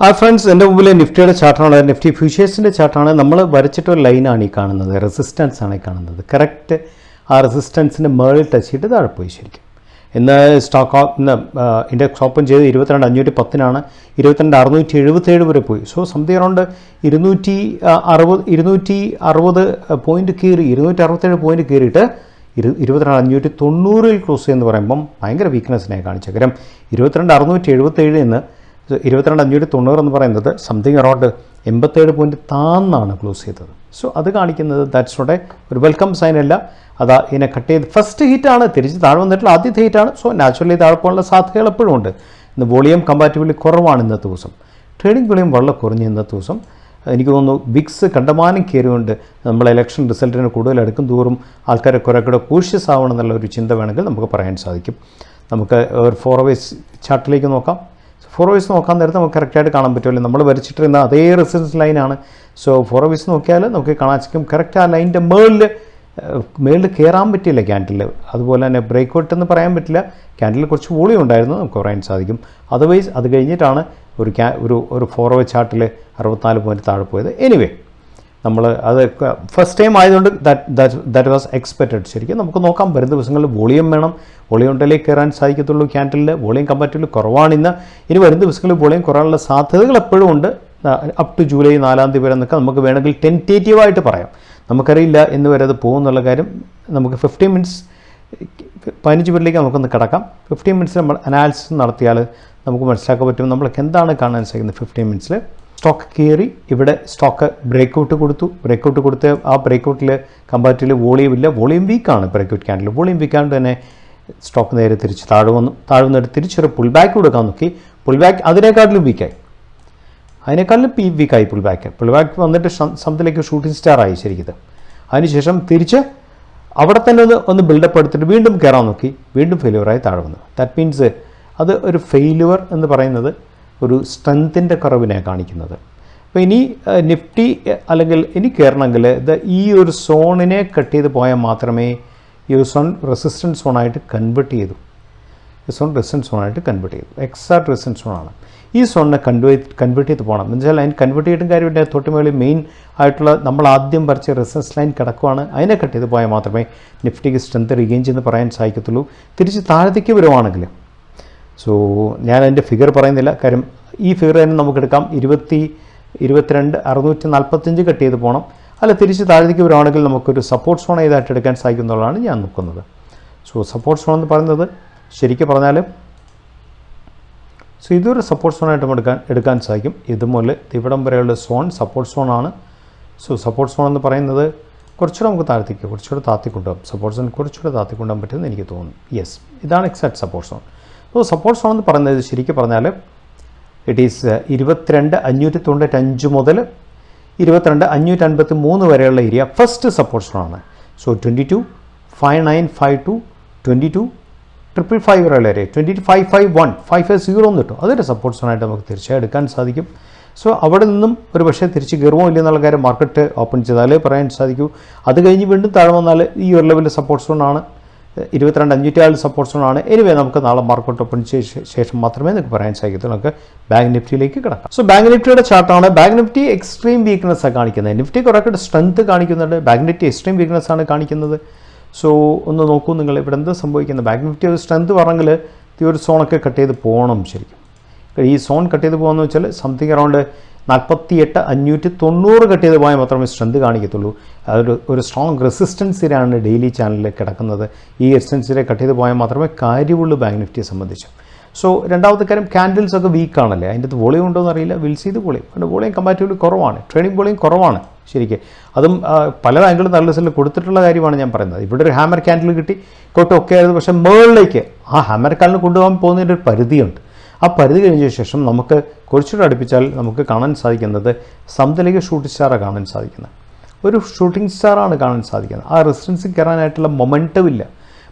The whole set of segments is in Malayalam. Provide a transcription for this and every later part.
ആ ഫ്രണ്ട്സ്, എൻ്റെ മുമ്പിൽ നിഫ്റ്റിയുടെ ചാർട്ടാണ്. നിഫ്റ്റി ഫ്യൂച്ചേഴ്സിൻ്റെ ചാർട്ടാണ്. നമ്മൾ വരച്ചിട്ടൊരു ലൈനാണ് ഈ കാണുന്നത്, റെസിസ്റ്റൻസ് ആണ് ഈ കാണുന്നത്. കറക്റ്റ് ആ റെസിസ്റ്റൻസിൻ്റെ മേളിൽ ടച്ച് ചെയ്തിട്ട് താഴെ പോയി. ശരിക്കും ഇന്ന് ഇന്ന് ഇൻഡെക്സ് ഓപ്പൺ ചെയ്ത് 22,510 22,677 വരെ പോയി. സോ സംതിങ് അറൗണ്ട് 260 പോയിൻറ്റ് കയറി, 267 പോയിൻറ്റ് കയറിയിട്ട് 22,590 ക്ലോസ് എന്ന് പറയുമ്പം ഭയങ്കര വീക്ക്നെസ്സിനെ കാണിച്ചു. കാരണം 22,677 നിന്ന് 22,590 എന്ന് പറയുന്നത് സംതിങ് അറൗണ്ട് 87 പോയിൻറ്റ് താന്നാണ് ക്ലോസ് ചെയ്തത്. സോ അത് കാണിക്കുന്നത് ദാറ്റ്സ് നോട്ട് ഒരു വെൽക്കം സൈൻ അല്ല. അതാ ഇതിനെ കട്ട് ചെയ്ത് ഫസ്റ്റ് ഹീറ്റാണ്, തിരിച്ച് താഴെ വന്നിട്ടുള്ള ആദ്യത്തെ ഹീറ്റാണ്. സോ നാച്ചുറലി താഴെ പോകാനുള്ള സാധ്യതകൾ എപ്പോഴും ഉണ്ട്. ഇന്ന് വോളിയം കമ്പാരിറ്റീവ്ലി കുറവാണ് ഇന്നത്തെ ദിവസം. ട്രേഡിംഗ് വോളിയം വളരെ കുറഞ്ഞ് ഇന്നത്തെ ദിവസം. എനിക്ക് തോന്നുന്നു വിക്സ് കണ്ടമാനം കയറിയുകൊണ്ട് നമ്മൾ ഇലക്ഷൻ റിസൾട്ടിന് കൂടുതൽ അടുക്കും തോറും ആൾക്കാരെ കുറേ കൂടെ കോഷ്യസ് ആവണം എന്നുള്ള ഒരു ചിന്ത വേണമെങ്കിൽ നമുക്ക് പറയാൻ സാധിക്കും. നമുക്ക് ഒരു 4 hours ചാർട്ടിലേക്ക് നോക്കാം. 4 hours നോക്കാൻ നേരത്തെ നമുക്ക് കറക്റ്റായിട്ട് കാണാൻ പറ്റുമല്ലോ. നമ്മൾ വരച്ചിട്ടിരുന്ന അതേ റെസിസ്റ്റൻസ് ലൈനാണ്. സോ 4 hours നോക്കിയാൽ നമുക്ക് കാണാൻ സാധിക്കും കറക്റ്റ് ആ ലൈനിൻ്റെ മേളിൽ കയറാൻ പറ്റില്ല ക്യാൻഡിൽ. അതുപോലെ തന്നെ ബ്രേക്ക് ഔട്ട് എന്ന് പറയാൻ പറ്റില്ല. ക്യാൻഡിൽ കുറച്ച് വോളിയം ഉണ്ടായിരുന്നു, നമുക്ക് പറയാൻ സാധിക്കും. അതർവൈസ് അത് കഴിഞ്ഞിട്ടാണ് ഒരു 4 hour ചാർട്ടിൽ 64 പോയിൻറ്റ് താഴെ പോയത്. എനിവേ നമ്മൾ അത് ഫസ്റ്റ് ടൈം ആയതുകൊണ്ട് ദാറ്റ് വാസ് എക്സ്പെക്റ്റഡ്. ശരിക്കും നമുക്ക് നോക്കാം, വരുന്ന ദിവസങ്ങളിൽ വോളിയം വേണം. വോളിയം ഉണ്ടെങ്കിലേ കയറാൻ സാധിക്കത്തുള്ളൂ ക്യാൻഡിലിൽ. വോളിയം കമ്പാരിറ്റീവ്ലി കുറവാണ് ഇന്ന്. ഇനി വരുന്ന ദിവസങ്ങളിൽ വോളിയം കുറയാനുള്ള സാധ്യതകൾ എപ്പോഴും ഉണ്ട്. അപ് ടു ജൂലൈ 4 വരെ എന്നൊക്കെ നമുക്ക് വേണമെങ്കിൽ ടെൻറ്റേറ്റീവായിട്ട് പറയാം. നമുക്കറിയില്ല എന്ന് വരെ അത് പോകുന്നുള്ള കാര്യം. നമുക്ക് 15 മിനിറ്റ്സ് 15 മിനിറ്റിലേക്ക് നമുക്കൊന്ന് കിടക്കാം. 15 മിനിറ്റ്സ് നമ്മൾ അനാലിസിസ് നടത്തിയാൽ നമുക്ക് മനസ്സിലാക്കാൻ പറ്റും നമ്മൾക്ക് എന്താണ് കാണാൻ സാധിക്കുന്നത്. 15 മിനിറ്റ്സിൽ സ്റ്റോക്ക് കയറി, ഇവിടെ സ്റ്റോക്ക് ബ്രേക്കൗട്ട് കൊടുത്ത് ആ ബ്രേക്കൗട്ടിൽ കമ്പാരിറ്റീവ്ലി വോളിയം ഇല്ല. വോളിയം വീക്കാണ് ബ്രേക്കൗട്ട് ക്യാൻഡിൽ. വോളിയം വീക്കാണ്ട് തന്നെ സ്റ്റോക്ക് നേരെ തിരിച്ച് താഴെ വന്നിട്ട് തിരിച്ചൊരു പുൾ ബാക്ക് കൊടുക്കാൻ നോക്കി. പുൾ ബാക്ക് അതിനേക്കാട്ടിലും വീക്കായി പുൾ ബാക്ക് വന്നിട്ട് സംതിലേക്ക് ഷൂട്ടിംഗ് സ്റ്റാർ ആയി ശരിക്കും. അതിനുശേഷം തിരിച്ച് അവിടെ തന്നെ ഒന്ന് ബിൽഡപ്പ് എടുത്തിട്ട് വീണ്ടും കയറാൻ നോക്കി, വീണ്ടും ഫെയിലുവറായി താഴെ വന്നു. ദാറ്റ് മീൻസ് അത് ഒരു ഫെയിലുവർ എന്ന് പറയുന്നത് ഒരു സ്ട്രെങ്ത്തിൻ്റെ കുറവിനെ കാണിക്കുന്നത്. അപ്പോൾ ഇനി നിഫ്റ്റി അല്ലെങ്കിൽ ഇനി കയറണമെങ്കിൽ ഈ ഒരു സോണിനെ കട്ട് ചെയ്ത് പോയാൽ മാത്രമേ ഈ ഒരു സോൺ റെസിസ്റ്റൻസ് സോണായിട്ട് കൺവേർട്ട് ചെയ്തു. എക്സാക്ട് റെസിസ്റ്റൻസ് സോണാണ്. ഈ സോണിനെ കൺവേർട്ട് ചെയ്ത് പോകണം. എന്ന് വെച്ചാൽ അതിന് കൺവേർട്ട് ചെയ്തിട്ടും കാര്യമില്ല. തൊട്ടുമേളിൽ മെയിൻ ആയിട്ടുള്ള നമ്മൾ ആദ്യം വരച്ച റെസിസ്റ്റൻസ് ലൈൻ കിടക്കുവാണ്. അതിനെ കട്ട് ചെയ്ത് പോയാൽ മാത്രമേ നിഫ്റ്റിക്ക് സ്ട്രെങ്ത് റീഗെയിൻ ചെയ്യുന്ന പറയാൻ സാധിക്കത്തുള്ളൂ. തിരിച്ച് താഴത്തേക്ക് വരുവാണെങ്കിൽ സോ ഞാൻ അതിൻ്റെ ഫിഗർ പറയുന്നില്ല, കാര്യം ഈ ഫിഗർ തന്നെ നമുക്കെടുക്കാം. 22,645 കട്ട് ചെയ്ത് പോകണം. അല്ല തിരിച്ച് താഴത്തേക്ക് വരുവാണെങ്കിൽ നമുക്കൊരു സപ്പോർട്ട് സോൺ ഏതായിട്ട് എടുക്കാൻ സാധിക്കുന്നുള്ളതാണ് ഞാൻ നോക്കുന്നത്. സോ സപ്പോർട്ട് സോൺ എന്ന് പറയുന്നത് ശരിക്കും പറഞ്ഞാൽ സോ ഇതൊരു സപ്പോർട്ട് സോണായിട്ട് എടുക്കാൻ സാധിക്കും. ഇതുപോലെ ഇവിടം വരെയുള്ള സോൺ സപ്പോർട്ട് സോണാണ്. സോ സപ്പോർട്ട് സോൺ എന്ന് പറയുന്നത് കുറച്ചുകൂടെ നമുക്ക് കുറച്ചുകൂടെ താത്തിക്കൊണ്ടുപോകാം. സപ്പോർട്ട് സോൺ കുറച്ചുകൂടെ താത്തിക്കൊണ്ടുപോകാൻ പറ്റുമെന്ന് എനിക്ക് തോന്നുന്നു. യെസ്, ഇതാണ് exact support zone. So support zone എന്ന് പറയുന്നത് ശരിക്കും പറഞ്ഞാൽ ഇറ്റ് ഈസ് 22,595 മുതൽ 22,553 വരെയുള്ള ഏരിയ ഫസ്റ്റ് സപ്പോർട്ട് സോണാണ്. സോ 22,5952 22,555 വരെയുള്ള ഏരിയ 22,551 550 എന്ന് കിട്ടും. അതൊരു സപ്പോർട്ട് സോണായിട്ട് നമുക്ക് തീർച്ചയായും എടുക്കാൻ സാധിക്കും. സോ അവിടെ നിന്നും ഒരു പക്ഷേ തിരിച്ച് കയറുമോ ഇല്ലെന്നുള്ള കാര്യം മാർക്കറ്റ് ഓപ്പൺ ചെയ്താലേ പറയാൻ സാധിക്കൂ. അത് കഴിഞ്ഞ് വീണ്ടും താഴെ വന്നാൽ ഈ ഒരു ലെവലിൽ സപ്പോർട്ട് സോണാണ്. 22,500 സപ്പോർട്ട് സോണാണ്. എനിവേ നമുക്ക് നാളെ മാർക്കറ്റ് ഓപ്പൺ ശേഷം മാത്രമേ നമുക്ക് പറയാൻ സാധിക്കത്തുള്ളൂ. നമുക്ക് ബാങ്ക് നിഫ്റ്റിയിലേക്ക് കിടക്കാം. സോ ബാങ്ക് നിഫ്റ്റിയുടെ ചാർട്ടാണ്. ബാങ്ക് നിഫ്റ്റി എക്സ്ട്രീം വീക്ക്നെസ്സാണ് കാണിക്കുന്നത്. നിഫ്റ്റി കുറേ സ്ട്രെങ്ത് കാണിക്കുന്നുണ്ട്. ബാങ്ക് നിഫ്റ്റി എക്സ്ട്രീം വീക്ക്നെസ്സാണ് കാണിക്കുന്നത്. സോ ഒന്ന് നോക്കൂ നിങ്ങൾ, ഇവിടെ എന്താ സംഭവിക്കുന്നത്. ബാങ്ക് നിഫ്റ്റി ഒരു സ്ട്രെങ്ത് പറഞ്ഞെങ്കിൽ ഈ ഒരു സോണൊക്കെ കട്ട് ചെയ്ത് പോകണം. ശരിക്കും ഈ സോൺ കട്ട് ചെയ്ത് പോകുകയെന്ന് വെച്ചാൽ സംതിങ് അറൗണ്ട് 48,590 കട്ട് ചെയ്ത് പോയാൽ മാത്രമേ സ്ട്രെങ്ത് കാണിക്കത്തുള്ളൂ. ഒരു സ്ട്രോങ് റെസിസ്റ്റൻസിലാണ് ഡെയിലി ചാനലിൽ കിടക്കുന്നത്. ഈ റെസിസ്റ്റൻസിനെ കട്ട് ചെയ്ത് പോയാൽ മാത്രമേ കാര്യമുള്ളൂ ബാങ്ക് നിഫ്റ്റിയെ സംബന്ധിച്ച്. സോ രണ്ടാമത്തെ കാര്യം, ക്യാൻഡിൽസ് ഒക്കെ വീക്കാണല്ലേ. അതിൻ്റെ അകത്ത് വോളിയം ഉണ്ടോ എന്നറിയില്ല. വിൽസ് ചെയ്ത് വോളിയം വോളിയം കമ്പാരിറ്റീവ്ലി കുറവാണ്. ട്രേഡിംഗ് വോളിയം കുറവാണ് ശരിക്കും. അതും പല ബാങ്കുകളും നല്ല റിസൾട്ട് കൊടുത്തിട്ടുള്ള കാര്യമാണ് ഞാൻ പറയുന്നത്. ഇവിടെ ഒരു ഹാമർ ക്യാൻഡിൽ കിട്ടി ഒക്കെ ആയിരുന്നു. പക്ഷേ മുകളിലേക്ക് ആ ഹാമർ ക്യാൻഡിൽ കൊണ്ടുപോകാൻ പോകുന്നതിൻ്റെ ഒരു പരിധിയുണ്ട്. ആ പരിധി കഴിഞ്ഞ ശേഷം നമുക്ക് കുറച്ചുകൂടെ അടുപ്പിച്ചാൽ നമുക്ക് കാണാൻ സാധിക്കുന്നത് സംതിലേക്ക് ഷൂട്ടിംഗ് സ്റ്റാറാണ് കാണാൻ സാധിക്കുന്നത്. ഒരു ഷൂട്ടിംഗ് സ്റ്റാറാണ് കാണാൻ സാധിക്കുന്നത്. ആ റെസിസ്റ്റൻസിൽ കയറാനായിട്ടുള്ള മൊമെൻറ്റം ഇല്ല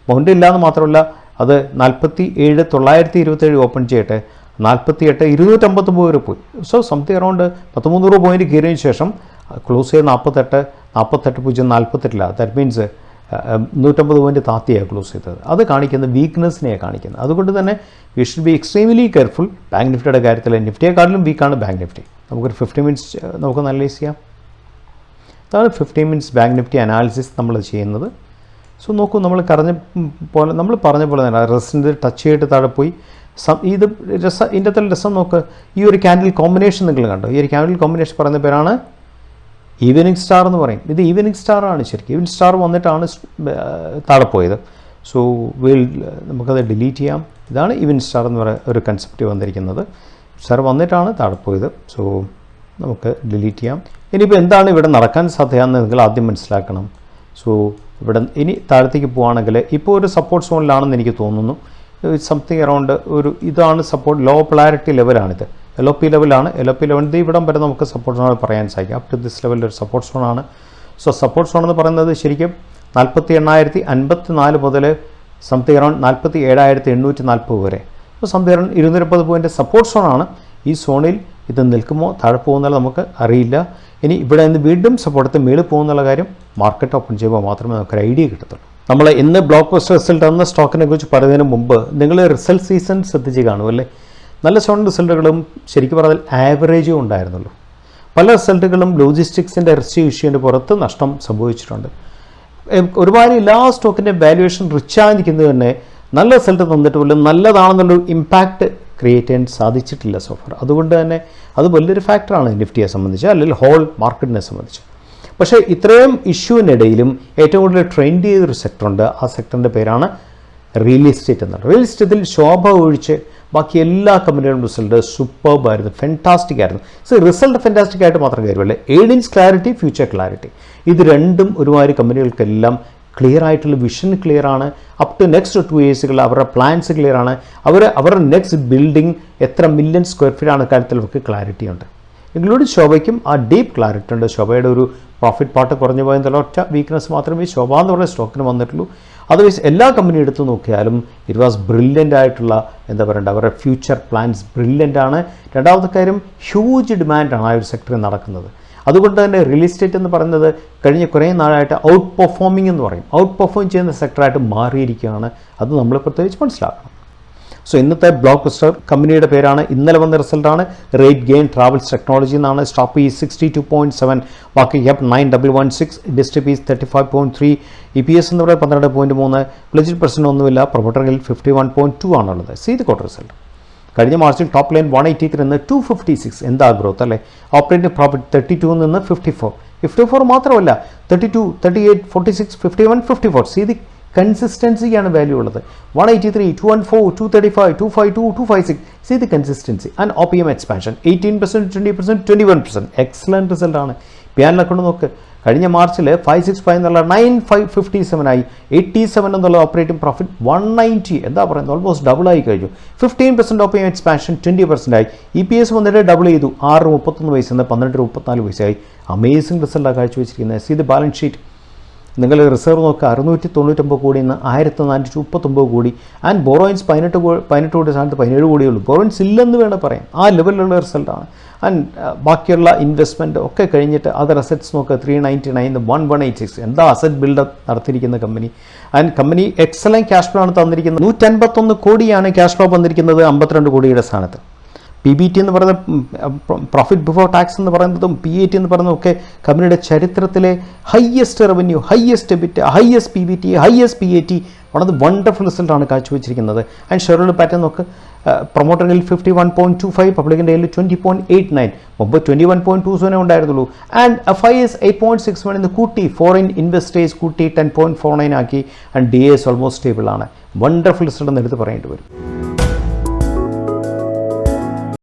എന്ന് മാത്രമല്ല, അത് 47,927 ഓപ്പൺ ചെയ്യട്ടെ 48,259 വരെ പോയി. സോ സംതിങ് അറൗണ്ട് 1300 പോയിൻറ്റ് കയറിയതിന് ശേഷം ക്ലോസ് ചെയ്ത് 48,048 ദാറ്റ് മീൻസ് 150 പോയിൻറ്റ് താത്തിയാണ് ക്ലോസ് ചെയ്തത്. അത് കാണിക്കുന്ന വീക്ക്നെസ്സിനെയാണ് കാണിക്കുന്നത്. അതുകൊണ്ട് തന്നെ we should be extremely careful. Bank നിഫ്റ്റിയുടെ കാര്യത്തിൽ നിഫ്റ്റിയെക്കാട്ടിലും വീക്കാണ് ബാങ്ക് നിഫ്റ്റി. നമുക്കൊരു 15 മിനിറ്റ്സ് നമുക്കൊന്ന് അനലൈസ് ചെയ്യാം. അതാണ് 15 മിനിറ്റ്സ് ബാങ്ക് നിഫ്റ്റി അനാലിസിസ് നമ്മൾ ചെയ്യുന്നത്. സോ നോക്കൂ, നമ്മൾ പറഞ്ഞ പോലെ തന്നെ റെസിൻ്റെ ടച്ച് ചെയ്തിട്ട് താഴെ പോയി. ഇത് ഇതിൻ്റെ അകത്തുള്ള രസം നോക്ക്. ഈ ഒരു ക്യാൻഡിൽ കോമ്പിനേഷൻ നിങ്ങൾ കണ്ടോ? ഈ ഒരു ക്യാൻഡിൽ കോമ്പിനേഷൻ പറയുന്ന പേരാണ് ഈവനിങ് സ്റ്റാർ എന്ന് പറയും. ഇത് ഈവനിങ് സ്റ്റാറാണ് ശരിക്കും. ഈവനിങ് സ്റ്റാർ വന്നിട്ടാണ് താഴെ പോയത്. സോ നമുക്കത് ഡിലീറ്റ് ചെയ്യാം. ഇതാണ് ഈവനിങ് സ്റ്റാർ എന്ന് പറയുന്ന ഒരു കൺസെപ്റ്റ് വന്നിരിക്കുന്നത്. സ്റ്റാർ വന്നിട്ടാണ് താഴെ പോയത്. സോ നമുക്ക് ഡിലീറ്റ് ചെയ്യാം. ഇനിയിപ്പോൾ എന്താണ് ഇവിടെ നടക്കാൻ സാധ്യതയെന്ന് നിങ്ങൾ ആദ്യം മനസ്സിലാക്കണം. സോ ഇവിടെ ഇനി താഴത്തേക്ക് പോവുകയാണെങ്കിൽ ഇപ്പോൾ ഒരു സപ്പോർട്ട് സോണിലാണെന്ന് എനിക്ക് തോന്നുന്നു. സംതിങ് അറൗണ്ട് ഇതാണ് സപ്പോർട്ട്. ലോ പൊളാരിറ്റി ലെവലാണിത്. LOP ലെവലാണ്. LOP ലെവൽ ഇവിടം വരെ നമുക്ക് സപ്പോർട്ട് സോൺ പറയാൻ സാധിക്കും. അപ് ടു ദിസ് ലെവലിൽ ഒരു സപ്പോർട്ട് സോണാണ്. സോ സപ്പോർട്ട് സോൺ എന്ന് പറയുന്നത് ശരിക്കും 48,054 മുതൽ സംതിങ് അറൗണ്ട് 47,840 വരെ. അപ്പോൾ സംതിങ് അറൗണ്ട് 230 പോയിൻ്റ് സപ്പോർട്ട് സോണാണ്. ഈ സോണിൽ ഇത് നിൽക്കുമോ താഴെ പോകുന്നുള്ള നമുക്ക് അറിയില്ല. ഇനി ഇവിടെ നിന്ന് വീണ്ടും സപ്പോർട്ട് മേളിൽ പോകുന്നുള്ള കാര്യം മാർക്കറ്റ് ഓപ്പൺ ചെയ്യുമ്പോൾ മാത്രമേ നമുക്കൊരു ഐഡിയ കിട്ടത്തുള്ളൂ. നമ്മൾ ഇന്ന് ബ്ലോക്ക് ബസ്റ്റർ റിസൾട്ട് എന്ന സ്റ്റോക്കിനെ കുറിച്ച് പറയുന്നതിന് മുമ്പ് നിങ്ങൾ റിസൾട്ട് സീസൺ ശ്രദ്ധിച്ച് കാണുമല്ലേ? നല്ല സ്റ്റോൺ റിസൾട്ടുകളും ശരിക്കും പറഞ്ഞാൽ ആവറേജും ഉണ്ടായിരുന്നുള്ളൂ. പല റിസൾട്ടുകളും ലോജിസ്റ്റിക്സിൻ്റെ റിസ്ക് ഇഷ്യൂവിൻ്റെ പുറത്ത് നഷ്ടം സംഭവിച്ചിട്ടുണ്ട്. ഒരുപാട് എല്ലാ സ്റ്റോക്കിൻ്റെ വാല്യുവേഷൻ റിച്ചായി നിൽക്കുന്നത് തന്നെ നല്ല റിസൾട്ട് തന്നിട്ട് പോലും നല്ലതാണെന്നുള്ളൊരു ഇമ്പാക്റ്റ് ക്രിയേറ്റ് ചെയ്യാൻ സാധിച്ചിട്ടില്ല സോഫർ. അതുകൊണ്ട് തന്നെ അത് വലിയൊരു ഫാക്ടറാണ് നിഫ്റ്റിയെ സംബന്ധിച്ച്, അല്ലെങ്കിൽ ഹോൾ മാർക്കറ്റിനെ സംബന്ധിച്ച്. പക്ഷേ ഇത്രയും ഇഷ്യൂവിനിടയിലും ഏറ്റവും കൂടുതൽ ട്രെൻഡ് ചെയ്തൊരു സെക്ടറുണ്ട്. ആ സെക്ടറിൻ്റെ പേരാണ് റിയൽ എസ്റ്റേറ്റ് എന്നാണ്. റിയൽ എസ്റ്റേറ്റിൽ ശോഭ ഒഴിച്ച് ബാക്കി എല്ലാ കമ്പനികളുടെ റിസൾട്ട് സൂപ്പർബായിരുന്നു, ഫെൻറ്റാസ്റ്റിക് ആയിരുന്നു. സോ റിസൾട്ട് ഫെൻറ്റാസ്റ്റിക് ആയിട്ട് മാത്രം കാര്യമല്ല, ഏർണിങ്സ് ക്ലാരിറ്റി, ഫ്യൂച്ചർ ക്ലാരിറ്റി, ഇത് രണ്ടും ഒരുമാതിരി കമ്പനികൾക്കെല്ലാം ക്ലിയർ ആയിട്ടുള്ള വിഷൻ ക്ലിയർ ആണ്. അപ് ടു നെക്സ്റ്റ് 2 ഇയേഴ്സുകൾ അവരുടെ പ്ലാൻസ് ക്ലിയർ ആണ്. അവരുടെ നെക്സ്റ്റ് ബിൽഡിംഗ് എത്ര മില്യൺ സ്ക്വയർ ഫീറ്റ് ആണ് കാര്യത്തിൽ അവർക്ക് ക്ലാരിറ്റി ഉണ്ട്. ഇൻക്ലൂഡിങ് ശോഭയ്ക്കും ആ ഡീപ്പ് ക്ലാരിറ്റി ഉണ്ട്. ശോഭയുടെ ഒരു പ്രോഫിറ്റ് പാർട്ട് കുറഞ്ഞു പോയെന്നുള്ള ഒറ്റ വീക്ക്നെസ് മാത്രമേ ശോഭ എന്ന് പറയുന്ന സ്റ്റോക്കിന് വന്നിട്ടുള്ളൂ. അതർവൈസ് എല്ലാ കമ്പനി എടുത്തു നോക്കിയാലും ഇറ്റ് വാസ് ബ്രില്യൻ്റ് ആയിട്ടുള്ള എന്താ പറയണ്ട, അവരുടെ ഫ്യൂച്ചർ പ്ലാൻസ് ബ്രില്യൻ്റ് ആണ്. രണ്ടാമത്തെ കാര്യം ഹ്യൂജ് ഡിമാൻഡാണ് ആ ഒരു സെക്ടറിൽ നടക്കുന്നത്. അതുകൊണ്ട് തന്നെ റിയൽ എസ്റ്റേറ്റ് എന്ന് പറയുന്നത് കഴിഞ്ഞ കുറേ നാളായിട്ട് ഔട്ട് പെർഫോമിംഗ് എന്ന് പറയും, ഔട്ട് പെർഫോം ചെയ്യുന്ന സെക്ടറായിട്ട് മാറിയിരിക്കുകയാണ്. അത് നമ്മൾ പ്രത്യേകിച്ച് മനസ്സിലാക്കണം. സോ ഇന്നത്തെ ബ്ലോക്ക് ബസ്റ്റർ കമ്പനിയുടെ പേരാണ്, ഇന്നലെ വന്ന റിസൾട്ടാണ് റേറ്റ് ഗെയിൻ ട്രാവൽസ് ടെക്നോളജി എന്നാണ്. Stock is 62.7, market cap 9116, industry PE 35.3, EPS എന്ന് പറയുന്നത് 12.3, പ്ലജിറ്റ് പെർസെൻ്റ് ഒന്നുമില്ല. പ്രൊമോട്ടറിൽ 51.2 ആണുള്ളത്. ഇത് ക്വാർട്ടർ റിസൾട്ട്. കഴിഞ്ഞ മാർച്ചിൽ ടോപ്പ് ലൈൻ 183 നിന്ന് 256, എന്താ ഗ്രോത്ത് അല്ലേ? ഓപ്പറേറ്റിംഗ് പ്രോഫിറ്റ് 32 നിന്ന് 54 മാത്രമല്ല 32, 38, 46, 51, 54. ഇത് കൺസിസ്റ്റൻസിയാണ് വാല്യൂ ഉള്ളത്. 183, 214, 235, 252, 256. ഇത് consistency. And OPM expansion 18%, 20%, 21%. Excellent റിസൾട്ടാണ്. പിയാനിൽ അക്കൗണ്ട് നോക്ക്. കഴിഞ്ഞ മാർച്ചിൽ 565 എന്നുള്ള 9557 ആയി. 87 എന്നുള്ള ഓപ്പറേറ്റിംഗ് പ്രോഫിറ്റ് 190, എന്താ പറയുന്നത്, ഓൾമോസ്റ്റ് ഡബിൾ ആയി കഴിഞ്ഞു. 15% OPM എക്സ്പാൻഷൻ 20% ആയി. EPS വന്നിട്ട് ഡബിൾ ചെയ്തു. 6.31 പൈസ നിന്ന് 12.34 പൈസയായി. അമേസിംഗ് റിസൾട്ടാണ് കാഴ്ചവെച്ചിരിക്കുന്നത്. ഇത് ബാലൻസ് ഷീറ്റ് നിങ്ങൾ റിസർവ് നോക്കുക, 699 കോടി നിന്ന് 1439 കോടി. ആൻഡ് ബോറോയിൻസ് 18 കോടി സ്ഥാനത്ത് 17 കോടിയേ ഉള്ളൂ. ബോറോയിൻസ് ഇല്ലെന്ന് വേണം പറയാം. ആ ലെവലിലുള്ള റിസൾട്ടാണ്. ആൻഡ് ബാക്കിയുള്ള ഇൻവെസ്റ്റ്മെൻറ്റ് ഒക്കെ കഴിഞ്ഞിട്ട് അതർ അസറ്റ്സ് നോക്കുക, 399, 1186. എന്താ അസറ്റ് ബിൽഡപ്പ് നടത്തിയിരിക്കുന്ന കമ്പനി. And company excellent cash flow ആണ് തന്നിരിക്കുന്നത്. 151 കോടിയാണ് ക്യാഷ് ഫ്ലോ വന്നിരിക്കുന്നത് 52 കോടിയുടെ സ്ഥാനത്ത്. PBT എന്ന് പറയുന്നത്, പ്രോഫിറ്റ് ബിഫോർ ടാക്സ് എന്ന് പറയുന്നതും PAT എന്ന് പറയുന്നതും ഒക്കെ കമ്പനിയുടെ ചരിത്രത്തിലെ highest revenue, highest EBIT, highest PBT, highest PAT, വളരെ വണ്ടർഫുൾ റിസൾട്ടാണ് കാഴ്ചവെച്ചിരിക്കുന്നത്. ആൻഡ് ഷെയർ ഹോൾഡർ പാറ്റേൺ നോക്ക്. പ്രൊമോട്ടറിൽ 51.25, പബ്ലിക്കിൻ്റെ കയ്യിൽ 20.89, മുമ്പ് 21.27 ഉണ്ടായിരുന്നുള്ളൂ. ആൻഡ് FIS 8.61 എന്ന് കൂട്ടി, ഫോറിൻ ഇൻവെസ്റ്റേഴ്സ് കൂട്ടി 10.49 ആക്കി. ആൻഡ് DAS ഓൾമോസ്റ്റ് സ്റ്റേബിൾ ആണ്. വണ്ടർഫുൾ റിസൾട്ട് എന്ന് എടുത്ത് പറയേണ്ടി വരും.